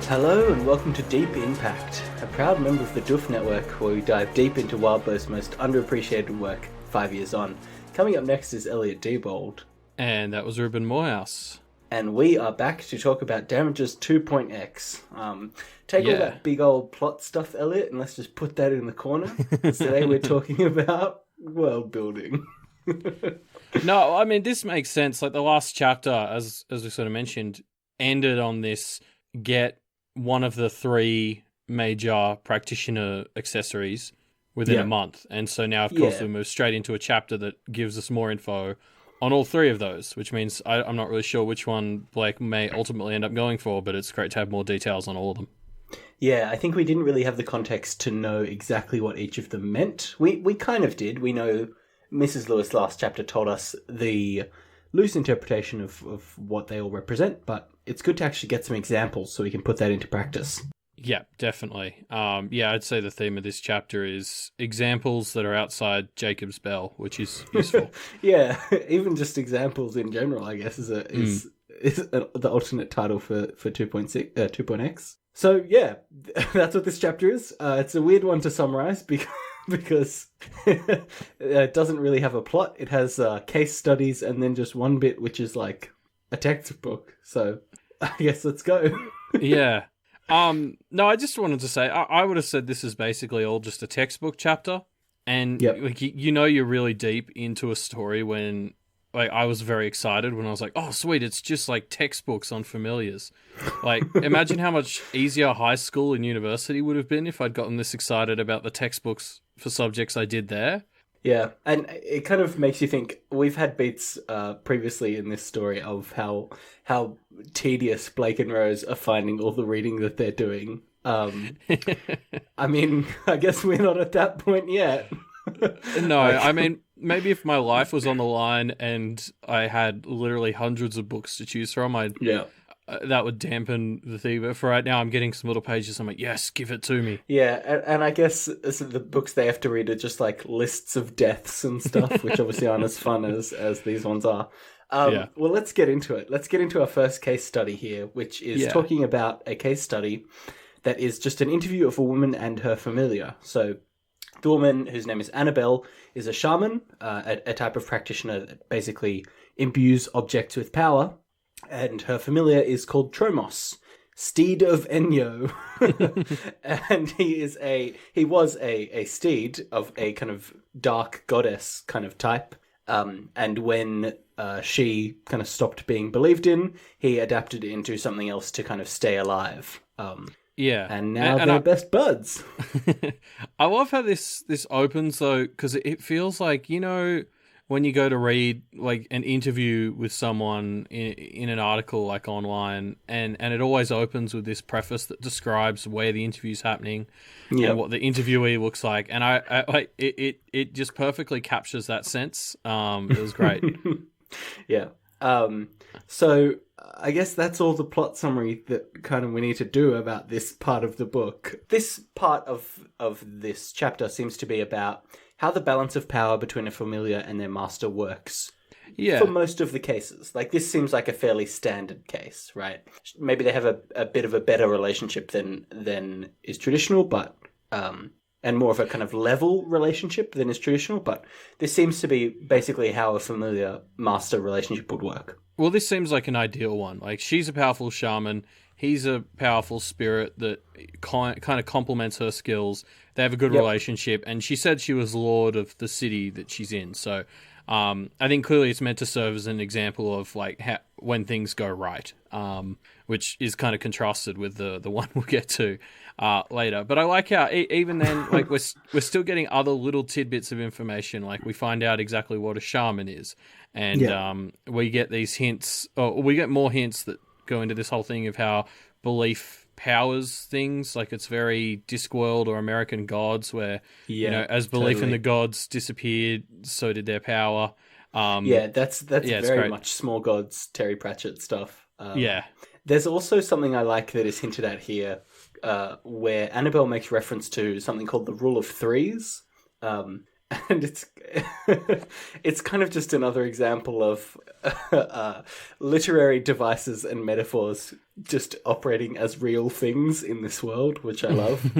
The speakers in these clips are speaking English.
Hello and welcome to Deep Impact, a proud member of the Doof Network where we dive deep into Wildbow's most underappreciated work 5 years on. Coming up next is Elliot Diebold. And that was Reuben Morehouse. And we are back to talk about Damages 2.x. Take all that big old plot stuff, Elliot, and let's just put that in the corner. Today we're talking about world building. No, I mean, this makes sense. Like the last chapter, as we sort of mentioned, ended on this get one of the three major practitioner accessories within a month. And so now, of course, we move straight into a chapter that gives us more info on all three of those, which means I'm not really sure which one Blake may ultimately end up going for, but it's great to have more details on all of them. Yeah, I think we didn't really have the context to know exactly what each of them meant. We kind of did. We know Mrs. Lewis' last chapter told us the loose interpretation of what they all represent, but it's good to actually get some examples so we can put that into practice. Yeah, definitely. I'd say the theme of this chapter is examples that are outside Jacob's bell, which is useful. Yeah, even just examples in general, I guess, is the alternate title for 2.x. So yeah, that's what this chapter is. It's a weird one to summarize because it doesn't really have a plot. It has case studies and then just one bit which is like a textbook. So I guess let's go. Yeah. No, I just wanted to say, I would have said this is basically all just a textbook chapter. And like, you're really deep into a story when, like, I was very excited when I was like, oh, sweet, it's just like textbooks on familiars. Like, imagine how much easier high school and university would have been if I'd gotten this excited about the textbooks for subjects I did there. Yeah, and it kind of makes you think. We've had beats previously in this story of how tedious Blake and Rose are finding all the reading that they're doing. I mean, I guess we're not at that point yet. No, I mean, maybe if my life was on the line and I had literally hundreds of books to choose from, that would dampen the thing. But for right now, I'm getting some little pages. I'm like, yes, give it to me. Yeah, and I guess the books they have to read are just like lists of deaths and stuff, which obviously aren't as fun as these ones are. Well, let's get into it. Let's get into our first case study here, which is talking about a case study that is just an interview of a woman and her familiar. So the woman, whose name is Annabelle, is a shaman, a type of practitioner that basically imbues objects with power. And her familiar is called Tromos, steed of Enyo. And he was a steed of a kind of dark goddess kind of type. And when she kind of stopped being believed in, he adapted it into something else to kind of stay alive. And now they're best buds. I love how this opens, though, because it feels like, when you go to read like an interview with someone in an article like online, and it always opens with this preface that describes where the interview's happening and what the interviewee looks like, and I like it just perfectly captures that sense. It was great. Yeah. So I guess that's all the plot summary that kind of we need to do about this part of the book. This part of this chapter seems to be about how the balance of power between a familiar and their master works. Yeah. For most of the cases. Like, this seems like a fairly standard case, right? Maybe they have a bit of a better relationship than is traditional, but and more of a kind of level relationship than is traditional, but this seems to be basically how a familiar master relationship would work. Well, this seems like an ideal one. Like, she's a powerful shaman, he's a powerful spirit that kind of complements her skills. They have a good relationship, and she said she was lord of the city that she's in. So I think clearly it's meant to serve as an example of like when things go right, which is kind of contrasted with the one we'll get to later. But I like how even then, like we're still getting other little tidbits of information. Like we find out exactly what a shaman is, and we get these hints, or we get more hints that go into this whole thing of how belief powers things. Like it's very Discworld or American Gods, where as belief in the gods disappeared, so did their power. That's very much Small Gods, Terry Pratchett stuff. There's also something I like that is hinted at here, where Annabelle makes reference to something called the Rule of Threes. and it's it's kind of just another example of literary devices and metaphors just operating as real things in this world, which I love.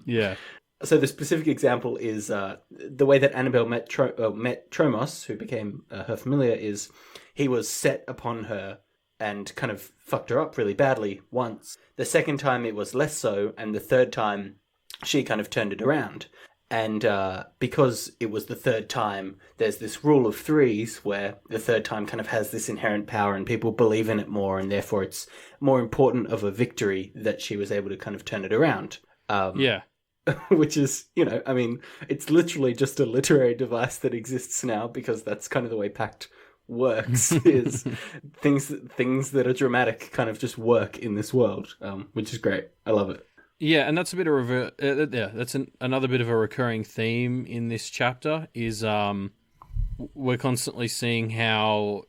Yeah. So the specific example is the way that Annabelle met Tromos, who became her familiar, is he was set upon her and kind of fucked her up really badly once. The second time it was less so, and the third time she kind of turned it around. And because it was the third time, there's this rule of threes where the third time kind of has this inherent power and people believe in it more, and therefore it's more important of a victory that she was able to kind of turn it around. Yeah. Which is, I mean, it's literally just a literary device that exists now because that's kind of the way Pact works, is things that are dramatic kind of just work in this world, which is great. I love it. Yeah, and that's a bit of another bit of a recurring theme in this chapter is we're constantly seeing how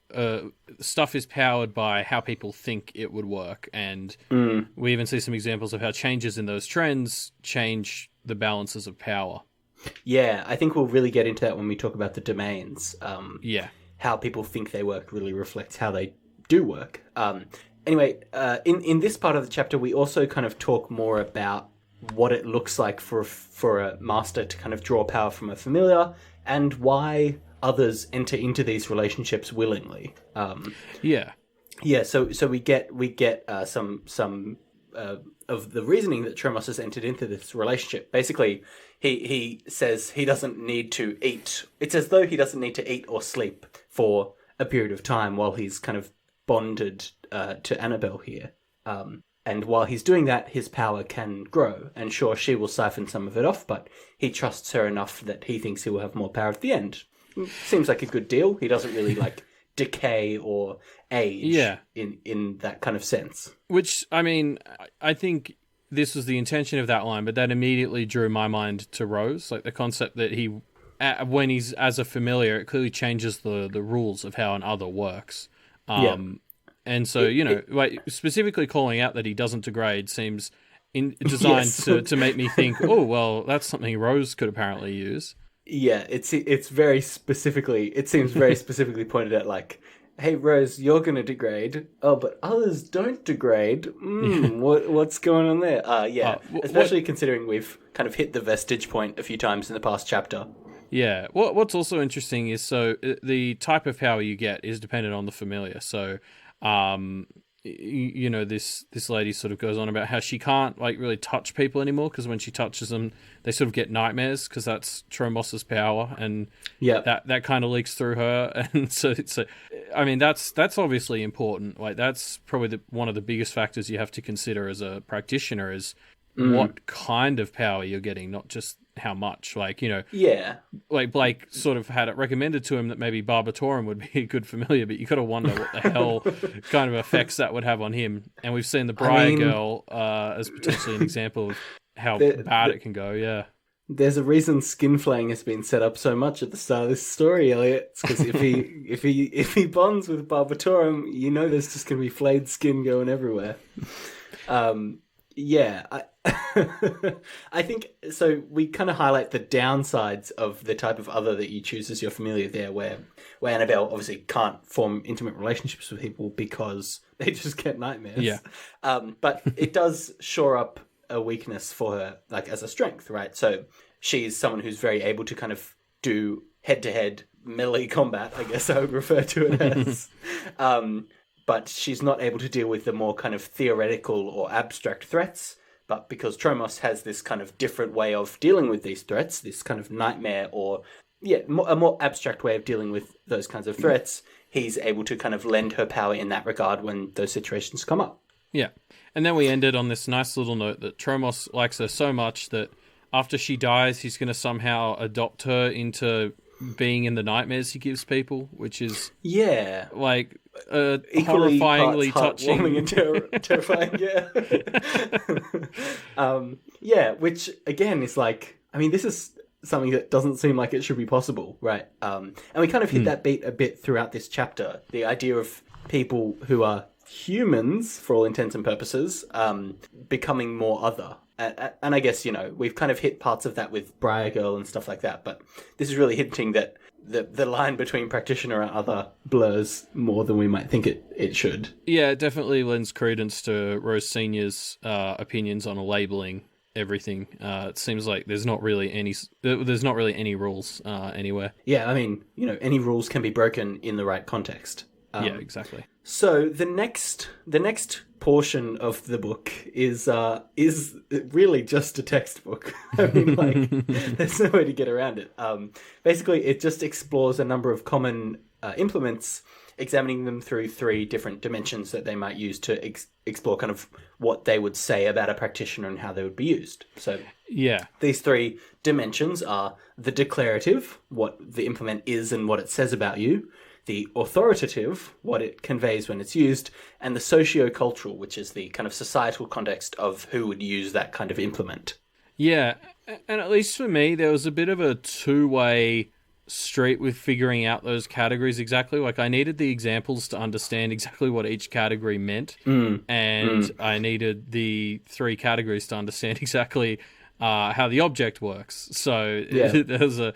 stuff is powered by how people think it would work, and we even see some examples of how changes in those trends change the balances of power. Yeah, I think we'll really get into that when we talk about the domains. How people think they work really reflects how they do work. Anyway, in this part of the chapter, we also kind of talk more about what it looks like for a master to kind of draw power from a familiar, and why others enter into these relationships willingly. So we get some of the reasoning that Tromos has entered into this relationship. Basically, he says he doesn't need to eat. It's as though he doesn't need to eat or sleep for a period of time while he's kind of bonded to Annabelle here. And while he's doing that, his power can grow. And sure, she will siphon some of it off, but he trusts her enough that he thinks he will have more power at the end. Seems like a good deal. He doesn't really decay or age in that kind of sense. Which, I mean, I think this was the intention of that line, but that immediately drew my mind to Rose. Like the concept that when he's as a familiar, it clearly changes the rules of how an other works. And so, specifically calling out that he doesn't degrade seems designed to make me think, oh, well, that's something Rose could apparently use. Yeah, it's very specifically, it seems very specifically pointed at like, hey, Rose, you're going to degrade. Oh, but others don't degrade. What's going on there? Especially considering we've kind of hit the vestige point a few times in the past chapter. Yeah. What's also interesting is, so the type of power you get is dependent on the familiar. So, this lady sort of goes on about how she can't really touch people anymore because when she touches them, they sort of get nightmares because that's Tromos's power, and that kind of leaks through her, and so that's obviously important. Like that's probably one of the biggest factors you have to consider as a practitioner is what kind of power you're getting, not just how much. Like Blake sort of had it recommended to him that maybe Barbatorum would be a good familiar, but you gotta wonder what the hell kind of effects that would have on him. And we've seen the Briar girl as potentially an example of how bad it can go. There's a reason skin flaying has been set up so much at the start of this story, Elliot. It's because if he bonds with Barbatorum, there's just gonna be flayed skin going everywhere. I think so. We kind of highlight the downsides of the type of other that you choose as your familiar there, where Annabelle obviously can't form intimate relationships with people because they just get nightmares. Yeah. But it does shore up a weakness for her, like as a strength, right? So she's someone who's very able to kind of do head-to-head melee combat, I guess I would refer to it as. But she's not able to deal with the more kind of theoretical or abstract threats. But because Tromos has this kind of different way of dealing with these threats, this kind of nightmare or, a more abstract way of dealing with those kinds of threats, he's able to kind of lend her power in that regard when those situations come up. Yeah. And then we ended on this nice little note that Tromos likes her so much that after she dies, he's going to somehow adopt her into being in the nightmares he gives people, which is like horrifyingly touching and terrifying. Which again is like, I mean, this is something that doesn't seem like it should be possible, right? And we kind of hit that beat a bit throughout this chapter, the idea of people who are humans for all intents and purposes becoming more other. and I guess, we've kind of hit parts of that with Briar Girl and stuff like that, but this is really hinting that the line between practitioner and other blurs more than we might think it should. Yeah, it definitely lends credence to Rose Senior's opinions on labeling everything. It seems like there's not really any rules anywhere. Yeah, I mean, any rules can be broken in the right context. Yeah, exactly. So the next portion of the book is really just a textbook. I mean, there's no way to get around it. Basically, it just explores a number of common implements, examining them through 3 different dimensions that they might use to explore kind of what they would say about a practitioner and how they would be used. So yeah, these 3 dimensions are the declarative, what the implement is and what it says about you, the authoritative, what it conveys when it's used, and the socio-cultural, which is the kind of societal context of who would use that kind of implement. Yeah, and at least for me, there was a bit of a two-way street with figuring out those categories exactly. Like, I needed the examples to understand exactly what each category meant, and I needed the 3 categories to understand exactly how the object works. So there was an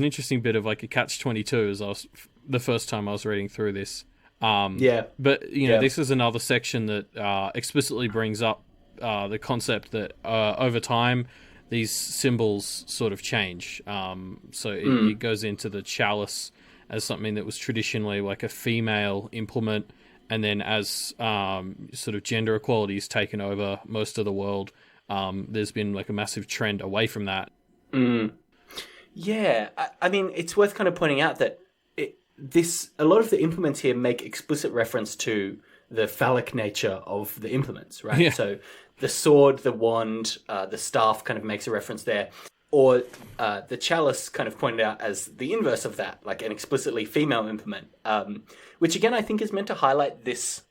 interesting bit of like a catch-22 as the first time I was reading through this. But this is another section that explicitly brings up the concept that over time these symbols sort of change. So it goes into the chalice as something that was traditionally like a female implement, and then as sort of gender equality has taken over most of the world, there's been like a massive trend away from that. Yeah, I mean, it's worth kind of pointing out that a lot of the implements here make explicit reference to the phallic nature of the implements, right? Yeah. So the sword, the wand, the staff kind of makes a reference there. Or the chalice kind of pointed out as the inverse of that, like an explicitly female implement, which again I think is meant to highlight this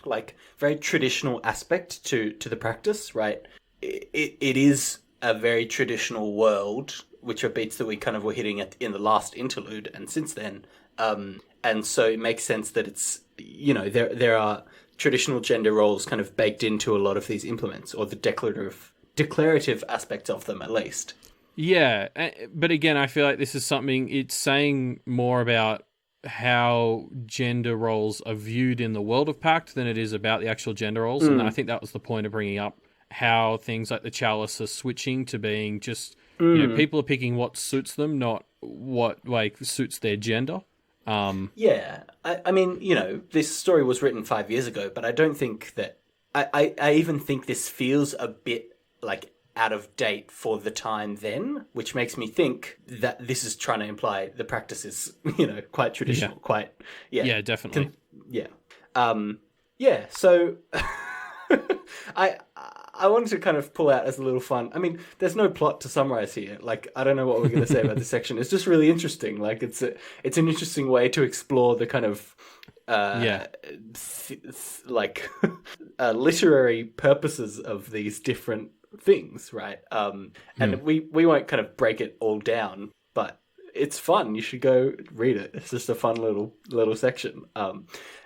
like very traditional aspect to the practice, right? It is a very traditional world, which are beats that we kind of were hitting in the last interlude and since then. And so it makes sense that it's, there are traditional gender roles kind of baked into a lot of these implements, or the declarative aspects of them at least. Yeah, but again, I feel like this is something, it's saying more about how gender roles are viewed in the world of Pact than it is about the actual gender roles. And I think that was the point of bringing up how things like the chalice are switching to being just, people are picking what suits them, not what like suits their gender. Yeah, I mean, this story was written 5 years ago, but I don't think that... I even think this feels a bit, like, out of date for the time then, which makes me think that this is trying to imply the practice is, quite traditional, quite... Yeah, definitely. So... I wanted to kind of pull out as a little fun. I mean, there's no plot to summarize here. Like, I don't know what we're going to say about this section. It's just really interesting. Like, it's an interesting way to explore the kind of literary purposes of these different things, right? And we won't kind of break it all down, but it's fun. You should go read it. It's just a fun little section.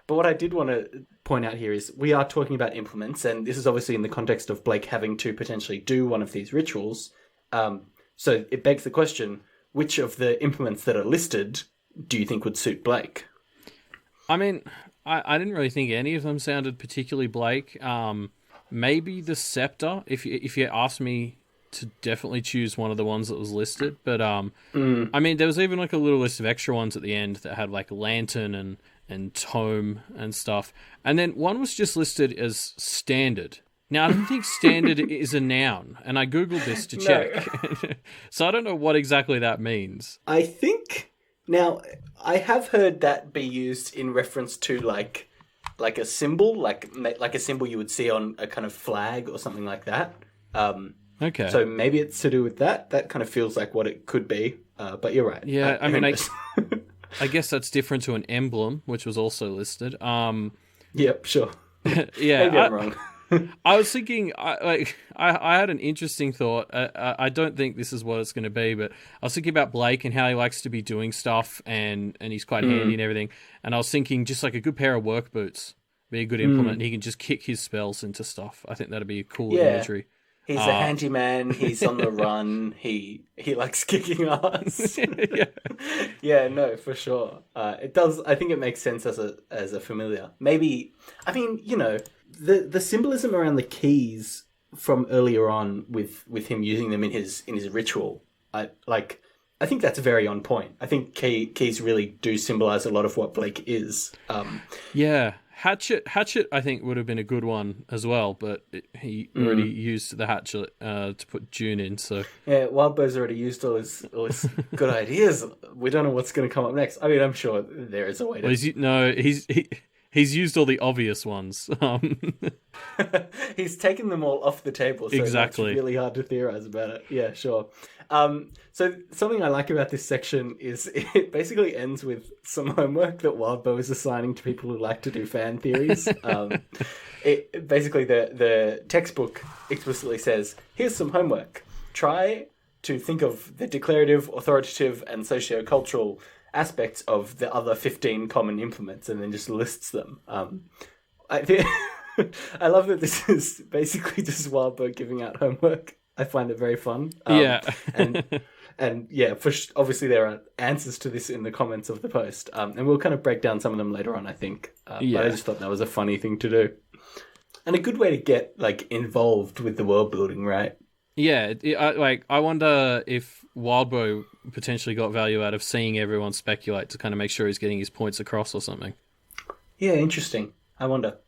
But what I did want to point out here is we are talking about implements, and this is obviously in the context of Blake having to potentially do one of these rituals. So it begs the question, which of the implements that are listed do you think would suit Blake? I mean, I didn't really think any of them sounded particularly Blake. Maybe the scepter, if you asked me to definitely choose one of the ones that was listed. But, I mean, there was even like a little list of extra ones at the end that had like lantern and tome and stuff. And then one was just listed as standard. Now, I don't think standard is a noun, and I Googled this to check. So I don't know what exactly that means. I think... Now, I have heard that be used in reference to like a symbol, like a symbol you would see on a kind of flag or something like that. Okay. So maybe it's to do with that. That kind of feels like what it could be. But you're right. Yeah, I mean, I guess that's different to an emblem, which was also listed. Yep, sure. Yeah, maybe I'm wrong. I was thinking, I had an interesting thought. I don't think this is what it's going to be, but I was thinking about Blake and how he likes to be doing stuff, and he's quite handy and everything. And I was thinking just like a good pair of work boots be a good implement. And he can just kick his spells into stuff. I think that'd be a cool imagery. He's a handyman. He's on the run. He likes kicking ass. Yeah. Yeah, no, for sure. It does. I think it makes sense as a familiar. Maybe. I mean, the symbolism around the keys from earlier on with him using them in his ritual. I think that's very on point. I think keys really do symbolize a lot of what Blake is. Yeah. Hatchet, I think, would have been a good one as well, but he already used the hatchet to put June in. So yeah, Wildbow's already used all his good ideas. We don't know what's going to come up next. I mean, I'm sure there is a way to. He's used all the obvious ones. He's taken them all off the table. So exactly. It's really hard to theorize about it. Yeah, sure. So something I like about this section is it basically ends with some homework that Wildbow is assigning to people who like to do fan theories. Basically, the textbook explicitly says, here's some homework. Try to think of the declarative, authoritative, and socio-cultural aspects of the other 15 common implements, and then just lists them. I love that this is basically just Wildbow giving out homework. I find it very fun. Yeah. and yeah, obviously there are answers to this in the comments of the post. And we'll kind of break down some of them later on, I think. But I just thought that was a funny thing to do. And a good way to get involved with the world building, right? Yeah, I wonder if Wildbow potentially got value out of seeing everyone speculate to kind of make sure he's getting his points across or something. Yeah, interesting. I wonder.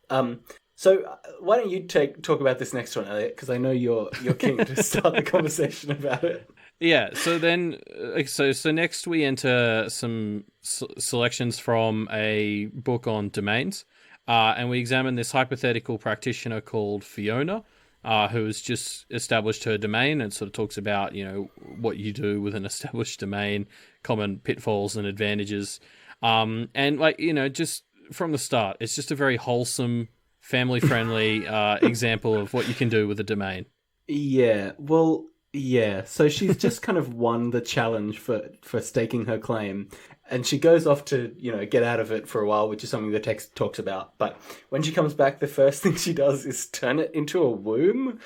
So why don't you talk about this next one, Elliot? Because I know you're keen to start the conversation about it. Yeah. So then, so next we enter some selections from a book on domains, and we examine this hypothetical practitioner called Fiona, who has just established her domain and sort of talks about what you do with an established domain, common pitfalls and advantages, and just from the start, it's just a very wholesome, family-friendly example of what you can do with a domain. Yeah, well, yeah. So she's just kind of won the challenge for staking her claim, and she goes off to get out of it for a while, which is something the text talks about. But when she comes back, the first thing she does is turn it into a womb.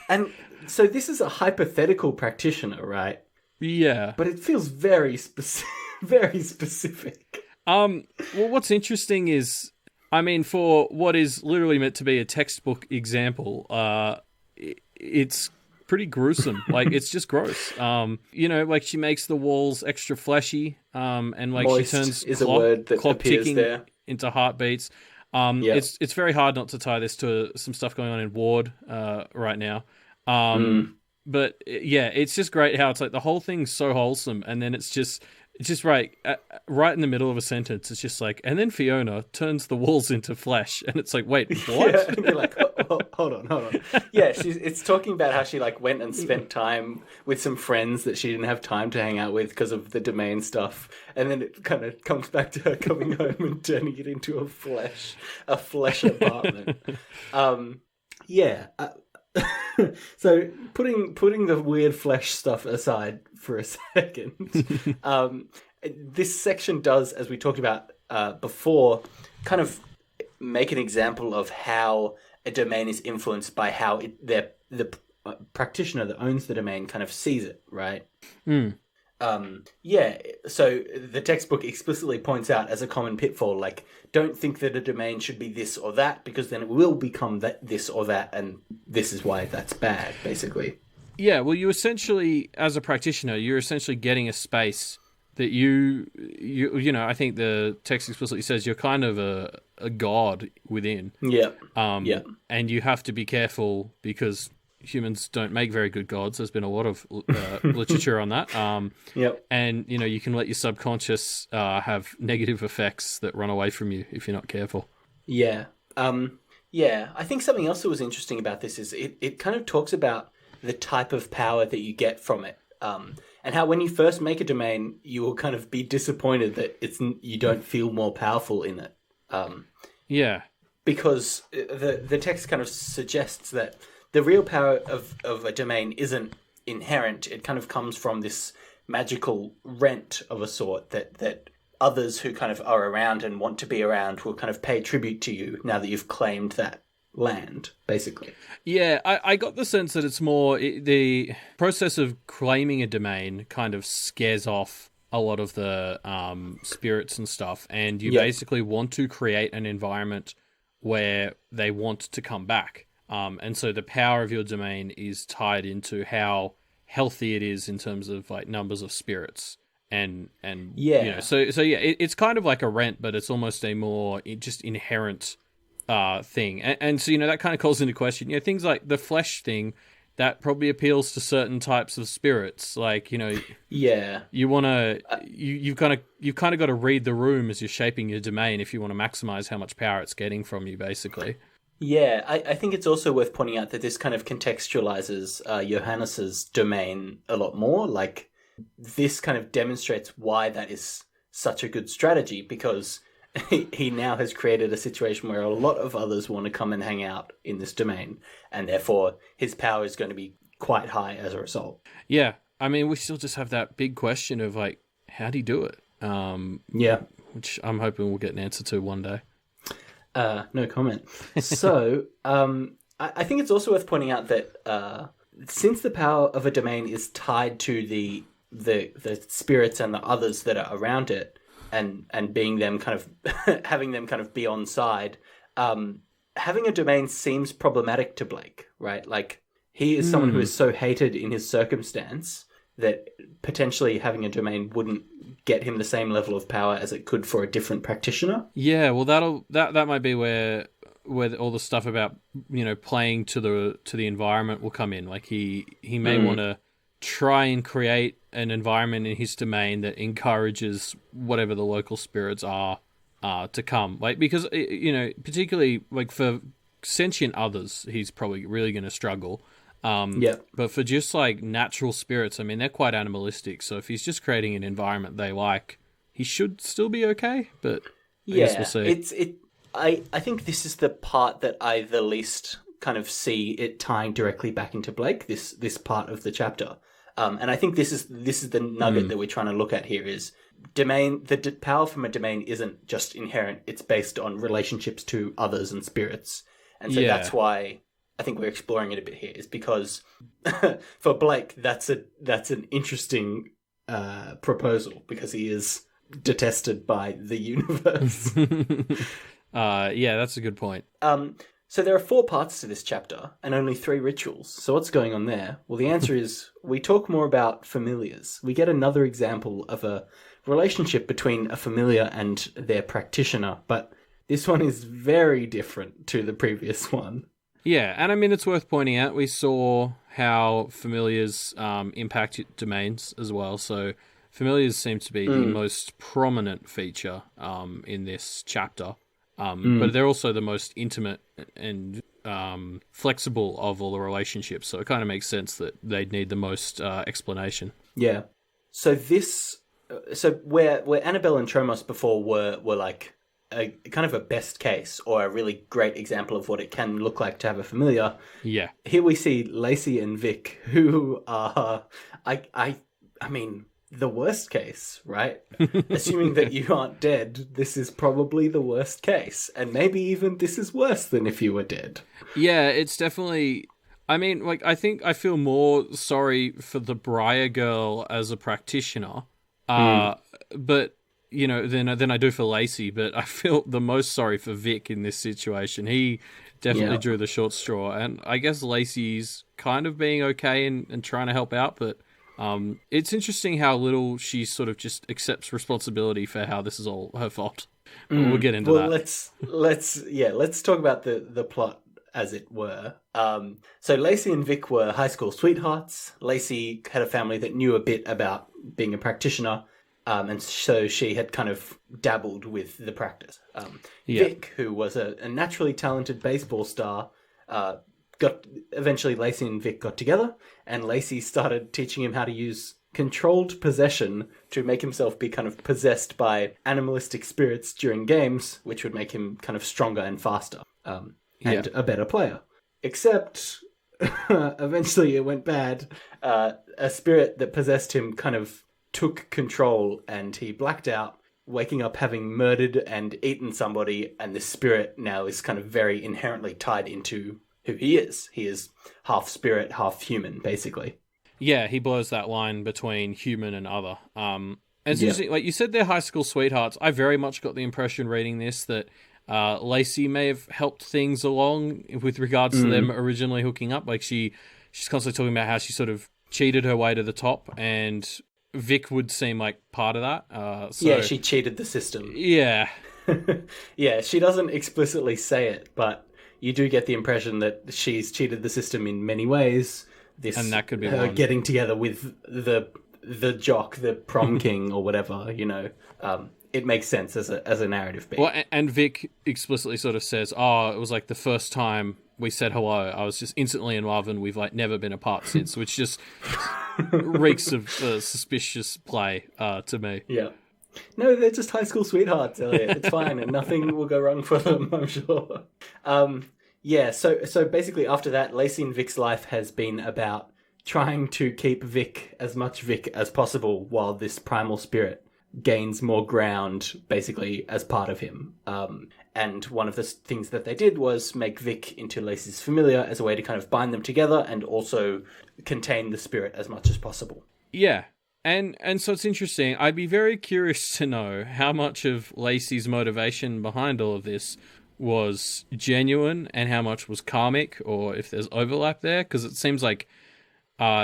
And so this is a hypothetical practitioner, right? Yeah, but it feels very very specific. Well, what's interesting is, I mean, for what is literally meant to be a textbook example, it's pretty gruesome. It's just gross. She makes the walls extra fleshy, and moist she turns is a word that clock appears ticking there into heartbeats. It's very hard not to tie this to some stuff going on in Ward right now. But yeah, it's just great how it's the whole thing's so wholesome, and then it's just right in the middle of a sentence. It's just and then Fiona turns the walls into flesh, and it's wait, what? Yeah, and you're hold on. Yeah, it's talking about how she went and spent time with some friends that she didn't have time to hang out with because of the domain stuff, and then it kind of comes back to her coming home and turning it into a flesh apartment. So putting the weird flesh stuff aside for a second, this section does, as we talked about before, kind of make an example of how a domain is influenced by how the practitioner that owns the domain kind of sees it, right? So the textbook explicitly points out as a common pitfall, don't think that a domain should be this or that, because then it will become this or that, and this is why that's bad, basically. Yeah, well, you essentially, as a practitioner, you're essentially getting a space that you I think the text explicitly says you're kind of a god within. Yeah. And you have to be careful because humans don't make very good gods. There's been a lot of literature on that. And, you can let your subconscious have negative effects that run away from you if you're not careful. Yeah. I think something else that was interesting about this is it kind of talks about the type of power that you get from it. And how when you first make a domain, you will kind of be disappointed that you don't feel more powerful in it. Because the text kind of suggests that the real power of a domain isn't inherent. It kind of comes from this magical rent of a sort that others who kind of are around and want to be around will kind of pay tribute to you now that you've claimed that land, basically. Yeah, I got the sense that it's more the process of claiming a domain kind of scares off a lot of the spirits and stuff, and you basically want to create an environment where they want to come back. And so the power of your domain is tied into how healthy it is in terms of like numbers of spirits. And it's kind of like a rent, but it's almost a more just inherent thing. And so, that kind of calls into question, things like the flesh thing that probably appeals to certain types of spirits. Like, you want to, you've kind of got to read the room as you're shaping your domain if you want to maximize how much power it's getting from you, basically. Yeah, I think it's also worth pointing out that this kind of contextualizes Johannes's domain a lot more. Like, this kind of demonstrates why that is such a good strategy, because he now has created a situation where a lot of others want to come and hang out in this domain, and therefore his power is going to be quite high as a result. Yeah, I mean, we still just have that big question of, like, how'd he do it? Which I'm hoping we'll get an answer to one day. No comment. So, I think it's also worth pointing out that since the power of a domain is tied to the spirits and the others that are around it, and being them kind of having them kind of be on side, having a domain seems problematic to Blake, right? Like, he is someone who is so hated in his circumstance that potentially having a domain wouldn't get him the same level of power as it could for a different practitioner. Yeah, well, that might be where all the stuff about playing to the environment will come in. Like, he may want to try and create an environment in his domain that encourages whatever the local spirits are to come. Like, because particularly like for sentient others, he's probably really going to struggle. But for just like natural spirits, I mean, they're quite animalistic. So if he's just creating an environment they like, he should still be okay. But I guess we'll see. I think this is the part that I the least kind of see it tying directly back into Blake. This part of the chapter, and I think this is the nugget that we're trying to look at here is domain. The power from a domain isn't just inherent; it's based on relationships to others and spirits, and so that's why I think we're exploring it a bit here, is because for Blake, that's an interesting proposal, because he is detested by the universe. Yeah, that's a good point. So there are 4 parts to this chapter and only 3 rituals. So what's going on there? Well, the answer is we talk more about familiars. We get another example of a relationship between a familiar and their practitioner, but this one is very different to the previous one. Yeah, and I mean, it's worth pointing out, we saw how familiars impact domains as well. So familiars seem to be the most prominent feature in this chapter. But they're also the most intimate and flexible of all the relationships. So it kind of makes sense that they'd need the most explanation. Yeah. So where Annabelle and Chomos before were like a kind of a best case or a really great example of what it can look like to have a familiar. Yeah. Here we see Lacey and Vic, who are, I mean, the worst case, right? Assuming that you aren't dead, this is probably the worst case. And maybe even this is worse than if you were dead. Yeah, it's definitely... I mean, like, I think I feel more sorry for the Briar girl as a practitioner, but, than I do for Lacey. But I feel the most sorry for Vic in this situation. He definitely drew the short straw. And I guess Lacey's kind of being okay and trying to help out, but... it's interesting how little she sort of just accepts responsibility for how this is all her fault. We'll get into that. Let's talk about the plot, as it were. So Lacey and Vic were high school sweethearts. Lacey had a family that knew a bit about being a practitioner, and so she had kind of dabbled with the practice. Vic, who was a naturally talented baseball star, eventually Lacey and Vic got together, and Lacey started teaching him how to use controlled possession to make himself be kind of possessed by animalistic spirits during games, which would make him kind of stronger and faster, and a better player. Except, eventually it went bad. A spirit that possessed him kind of took control, and he blacked out, waking up having murdered and eaten somebody, and this spirit now is kind of very inherently tied into who he is. He is half spirit, half human, basically. Yeah, he blurs that line between human and other. It's interesting, like you said, they're high school sweethearts. I very much got the impression reading this that Lacey may have helped things along with regards to them originally hooking up. Like she's constantly talking about how she sort of cheated her way to the top, and Vic would seem like part of that. Yeah, she cheated the system. Yeah. Yeah, she doesn't explicitly say it, but you do get the impression that she's cheated the system in many ways. And that could be her one. Getting together with the jock, the prom king, or whatever. It makes sense as a narrative beat. Well, and Vic explicitly sort of says, "Oh, it was like the first time we said hello. I was just instantly in love, and we've like never been apart since," which just reeks of suspicious play to me. Yeah. No, they're just high school sweethearts, Elliot. It's fine, and nothing will go wrong for them, I'm sure. Yeah, so basically after that, Lacey and Vic's life has been about trying to keep as much Vic as possible while this primal spirit gains more ground, basically, as part of him. And one of the things that they did was make Vic into Lacey's familiar as a way to kind of bind them together and also contain the spirit as much as possible. Yeah. And so it's interesting. I'd be very curious to know how much of Lacey's motivation behind all of this was genuine and how much was karmic, or if there's overlap there, because it seems like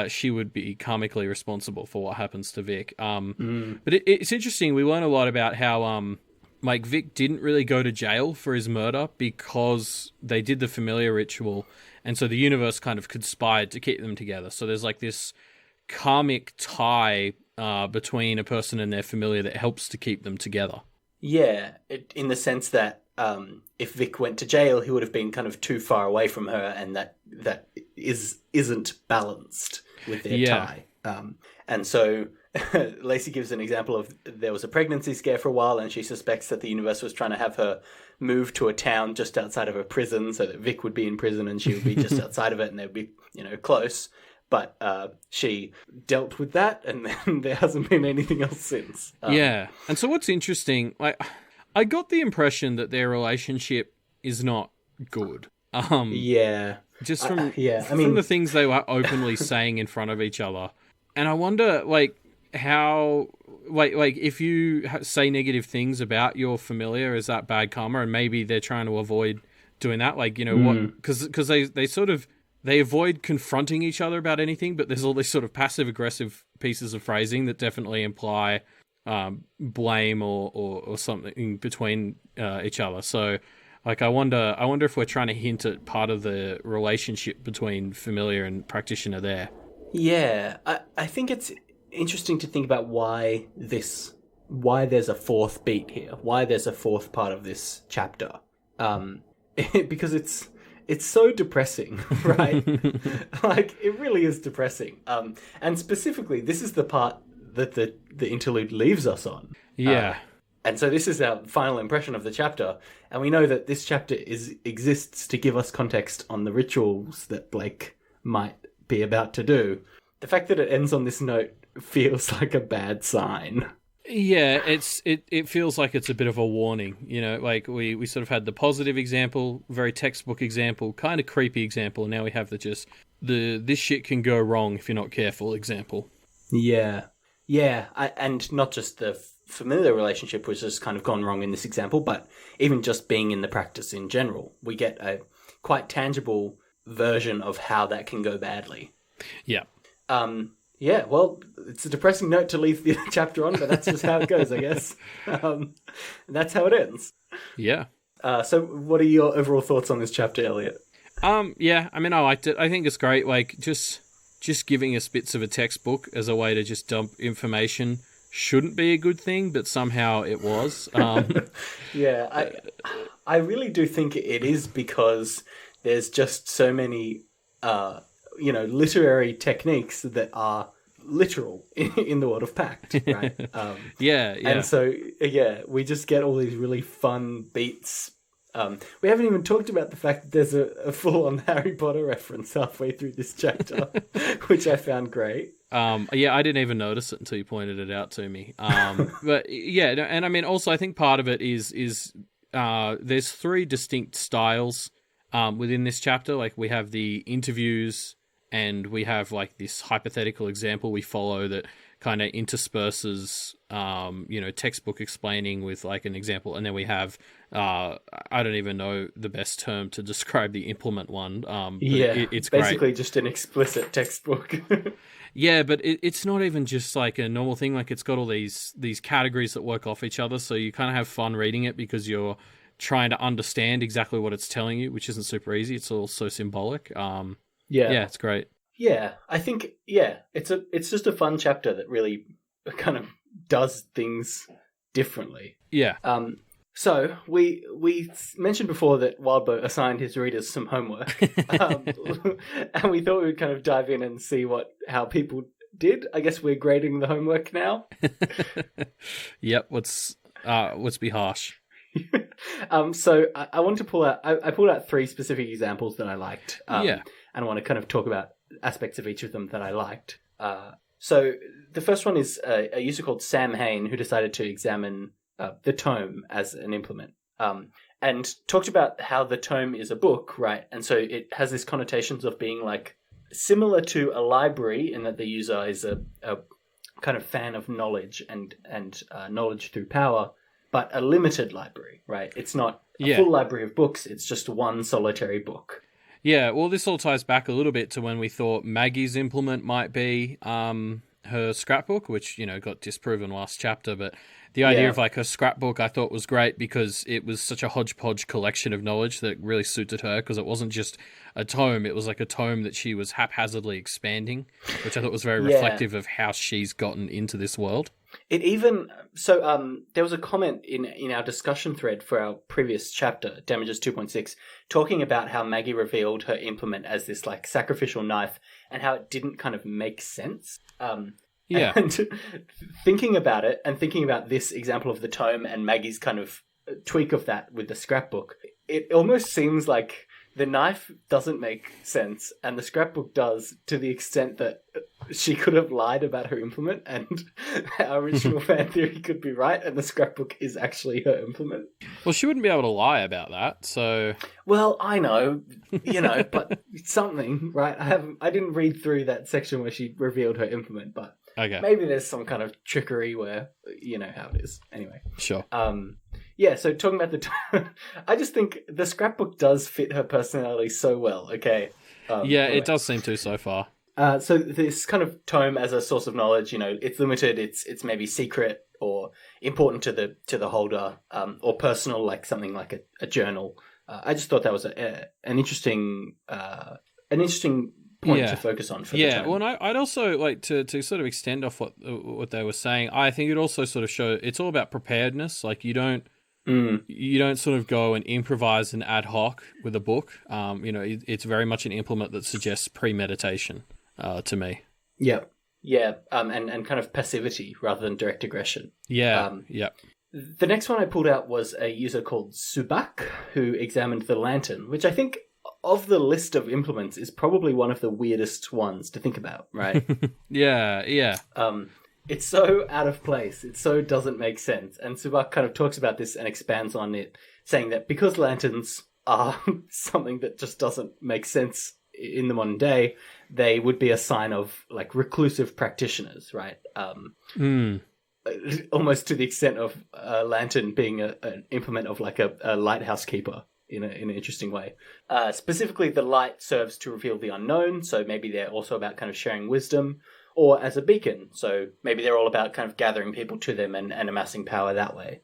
she would be karmically responsible for what happens to Vic. But it's interesting. We learn a lot about how like Vic didn't really go to jail for his murder because they did the familiar ritual, and so the universe kind of conspired to keep them together. So there's like this karmic tie between a person and their familiar that helps to keep them together. Yeah, in the sense that if Vic went to jail, he would have been kind of too far away from her, and that isn't balanced with their tie. And so Lacey gives an example of there was a pregnancy scare for a while, and she suspects that the universe was trying to have her move to a town just outside of a prison so that Vic would be in prison and she would be just outside of it, and they'd be, close. But she dealt with that, and then there hasn't been anything else since. Yeah. And so what's interesting, I got the impression that their relationship is not good. Yeah. Just from the things they were openly saying in front of each other. And I wonder, how, if you say negative things about your familiar, is that bad karma? And maybe they're trying to avoid doing that. What? Because they sort of, they avoid confronting each other about anything, but there's all these sort of passive-aggressive pieces of phrasing that definitely imply blame or something between each other. So, I wonder if we're trying to hint at part of the relationship between familiar and practitioner there. Yeah, I think it's interesting to think about why there's a fourth beat here, why there's a fourth part of this chapter, because it's so depressing, right? It really is depressing. And specifically, this is the part that the interlude leaves us on. Yeah. And so this is our final impression of the chapter. And we know that this chapter exists to give us context on the rituals that Blake might be about to do. The fact that it ends on this note feels like a bad sign. Yeah, it feels like it's a bit of a warning. We sort of had the positive example, very textbook example, kind of creepy example, and now we have this shit can go wrong if you're not careful example. Yeah. Yeah, and not just the familiar relationship which has kind of gone wrong in this example, but even just being in the practice in general. We get a quite tangible version of how that can go badly. Yeah. Yeah, well, it's a depressing note to leave the chapter on, but that's just how it goes, I guess. That's how it ends. Yeah. So what are your overall thoughts on this chapter, Elliot? Yeah, I liked it. I think it's great. Just giving us bits of a textbook as a way to just dump information shouldn't be a good thing, but somehow it was. Yeah, I really do think it is, because there's just so many, literary techniques that are literal in the world of Pact, right? Yeah. And so, we just get all these really fun beats We haven't even talked about the fact that there's a full-on Harry Potter reference halfway through this chapter, which I found great. Yeah, I didn't even notice it until you pointed it out to me. But yeah, and I mean, also I think part of it is there's 3 distinct styles within this chapter. Like we have the interviews, and we have like this hypothetical example we follow that kind of intersperses, textbook explaining with like an example, and then we have I don't even know the best term to describe the implement one. It's basically great. Just an explicit textbook. Yeah, but it's not even just like a normal thing. Like it's got all these categories that work off each other, so you kind of have fun reading it because you're trying to understand exactly what it's telling you, which isn't super easy. It's all so symbolic. Yeah, it's great. Yeah, I think it's just a fun chapter that really kind of does things differently. Yeah. So we mentioned before that Wildboat assigned his readers some homework, and we thought we would kind of dive in and see how people did. I guess we're grading the homework now. Yep. Let's be harsh. So I want to pull out. I pulled out 3 specific examples that I liked. And I want to kind of talk about aspects of each of them that I liked. So the first one is a user called Sam Hain who decided to examine the tome as an implement, and talked about how the tome is a book, right? And so it has these connotations of being like similar to a library in that the user is a kind of fan of knowledge and knowledge through power, but a limited library, right? It's not a full library of books, it's just one solitary book. Yeah, well, this all ties back a little bit to when we thought Maggie's implement might be her scrapbook, which, got disproven last chapter, but the idea of like her scrapbook I thought was great because it was such a hodgepodge collection of knowledge that really suited her, because it wasn't just a tome, it was like a tome that she was haphazardly expanding, which I thought was very reflective of how she's gotten into this world. It even there was a comment in our discussion thread for our previous chapter, Damages 2.6, talking about how Maggie revealed her implement as this like sacrificial knife and how it didn't kind of make sense. And thinking about it and thinking about this example of the tome and Maggie's kind of tweak of that with the scrapbook, it almost seems like the knife doesn't make sense and the scrapbook does, to the extent that she could have lied about her implement and our original fan theory could be right and the scrapbook is actually her implement. Well, she wouldn't be able to lie about that, so... Well, I know, but something, right? I didn't read through that section where she revealed her implement, but maybe there's some kind of trickery where, you know how it is. Anyway. Sure. So talking about I just think the scrapbook does fit her personality so well, okay? It does seem to so far. So this kind of tome as a source of knowledge, it's limited, it's maybe secret or important to the holder, or personal, like something like a journal. I just thought that was an interesting point to focus on for the tome. Well, and I'd also like to sort of extend off what they were saying. I think it also sort of show it's all about preparedness. Like you don't sort of go and improvise an ad hoc with a book. It's very much an implement that suggests premeditation to me. Yeah. Yeah. And kind of passivity rather than direct aggression. Yeah. The next one I pulled out was a user called Subak who examined the lantern, which I think of the list of implements is probably one of the weirdest ones to think about, right? Yeah. It's so out of place. It so doesn't make sense. And Subak kind of talks about this and expands on it, saying that because lanterns are something that just doesn't make sense in the modern day, they would be a sign of like reclusive practitioners, right? Almost to the extent of a lantern being an implement of like a lighthouse keeper in an interesting way. Specifically, the light serves to reveal the unknown, so maybe they're also about kind of sharing wisdom, or as a beacon, so maybe they're all about kind of gathering people to them and amassing power that way.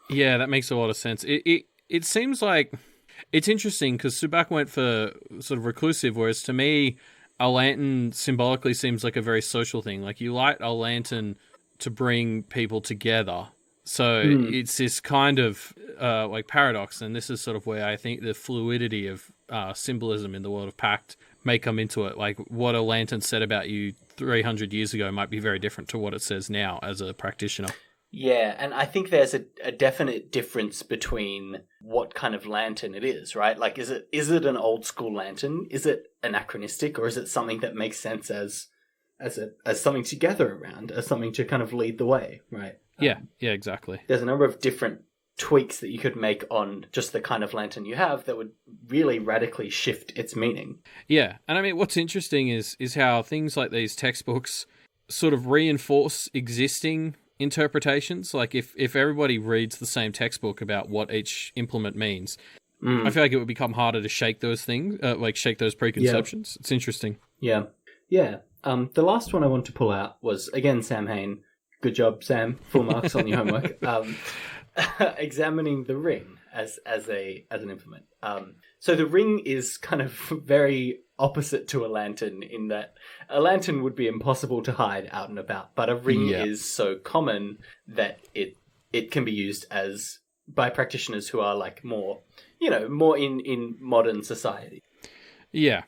Yeah, that makes a lot of sense. It seems like it's interesting because Subak went for sort of reclusive, whereas to me, a lantern symbolically seems like a very social thing. Like you light a lantern to bring people together. So it's this kind of like paradox, and this is sort of where I think the fluidity of symbolism in the world of Pact may come into it. Like what a lantern said about you 300 years ago might be very different to what it says now as a practitioner. Yeah, and I think there's a definite difference between what kind of lantern it is, right? Like, is it an old school lantern? Is it anachronistic, or is it something that makes sense as something to gather around, as something to kind of lead the way, right? Yeah, exactly. There's a number of different tweaks that you could make on just the kind of lantern you have that would really radically shift its meaning. Yeah, and I mean, what's interesting is how things like these textbooks sort of reinforce existing interpretations. Like if everybody reads the same textbook about what each implement means, I feel like it would become harder to shake those things, shake those preconceptions. Yeah. It's interesting. Yeah. The last one I want to pull out was, again, Sam Hain. Good job, Sam. Full marks on your homework. Examining the ring as an implement. So the ring is kind of very opposite to a lantern in that a lantern would be impossible to hide out and about, but a ring is so common that it can be used as by practitioners who are like more in modern society. Yeah.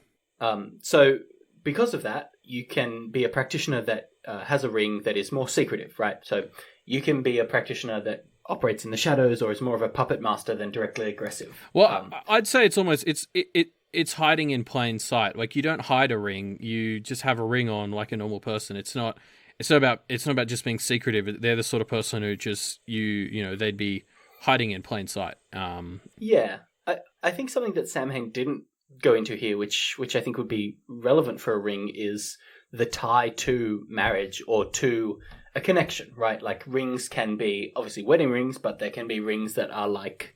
So because of that, you can be a practitioner that has a ring that is more secretive, right? So you can be a practitioner that operates in the shadows or is more of a puppet master than directly aggressive. Well, I'd say it's almost it's hiding in plain sight. Like, you don't hide a ring; you just have a ring on like a normal person. It's not about just being secretive. They're the sort of person who just they'd be hiding in plain sight. Yeah, I think something that Sam Hain didn't go into here, which I think would be relevant for a ring, is the tie to marriage or to a connection, right? Like, rings can be obviously wedding rings, but there can be rings that are like,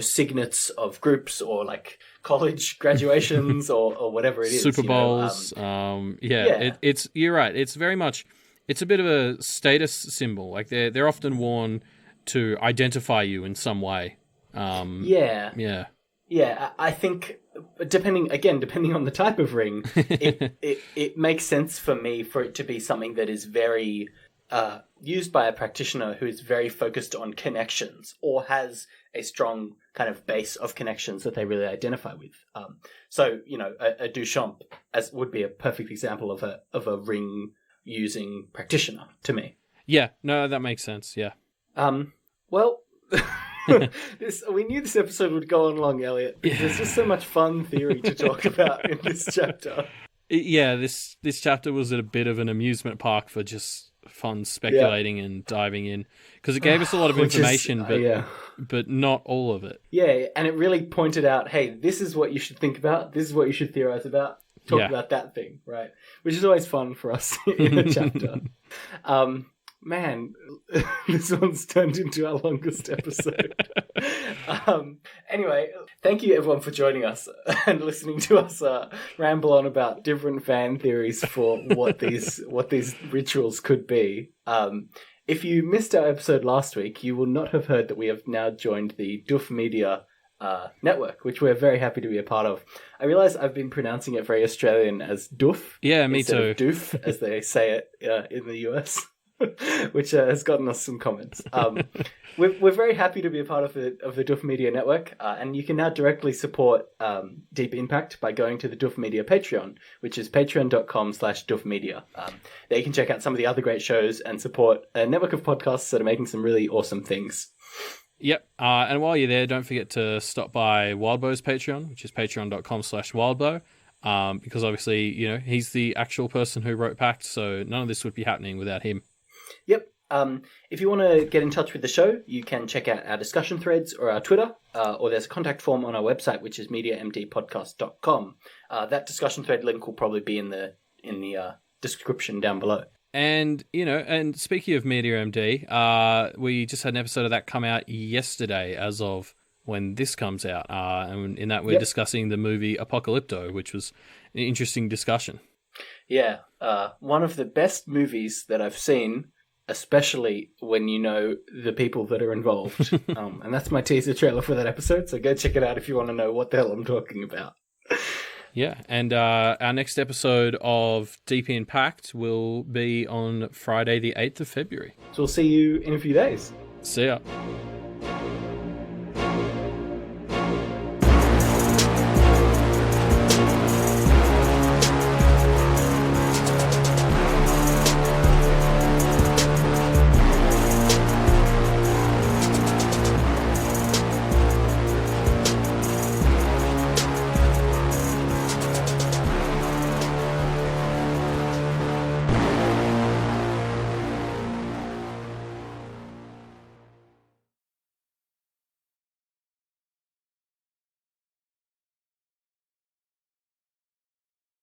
signets of groups or like college graduations or whatever it is. Super Bowls. It's you're right. It's very much, it's a bit of a status symbol. Like, they're often worn to identify you in some way. Yeah, I think depending on the type of ring, it makes sense for me for it to be something that is very used by a practitioner who is very focused on connections or has a strong kind of base of connections that they really identify with. So a Duchamp would be a perfect example of a ring using practitioner to me. Yeah, no, that makes sense. Yeah. Well. We knew this episode would go on long, Elliot, because there's just so much fun theory to talk about in this chapter. Yeah, this chapter was at a bit of an amusement park for just fun speculating and diving in, because it gave us a lot of information, but not all of it. Yeah, and it really pointed out, hey, this is what you should think about, this is what you should theorize about, talk about that thing, right? Which is always fun for us in a chapter. Man, this one's turned into our longest episode. Anyway, thank you everyone for joining us and listening to us ramble on about different fan theories for what these rituals could be. If you missed our episode last week, you will not have heard that we have now joined the Doof Media network, which we're very happy to be a part of. I realise I've been pronouncing it very Australian as Doof. Yeah, me too. Of Doof, as they say it in the US. Which has gotten us some comments. We're very happy to be a part of the Doof Media network, and you can now directly support Deep Impact by going to the Doof Media Patreon, which is patreon.com/doofmedia. There you can check out some of the other great shows and support a network of podcasts that are making some really awesome things. Yep, and while you're there, don't forget to stop by Wildbow's Patreon, which is patreon.com/wildbow. Because obviously, he's the actual person who wrote Pact, so none of this would be happening without him. Yep. If you want to get in touch with the show, you can check out our discussion threads or our Twitter, or there's a contact form on our website, which is mediamdpodcast.com. That discussion thread link will probably be in the description down below. And, and speaking of Media MD, we just had an episode of that come out yesterday as of when this comes out. And in that we're discussing the movie Apocalypto, which was an interesting discussion. Yeah. One of the best movies that I've seen, especially when you know the people that are involved. And that's my teaser trailer for that episode, so go check it out if you want to know what the hell I'm talking about. Yeah, and our next episode of Deep in Pact will be on Friday the 8th of February. So we'll see you in a few days. See ya.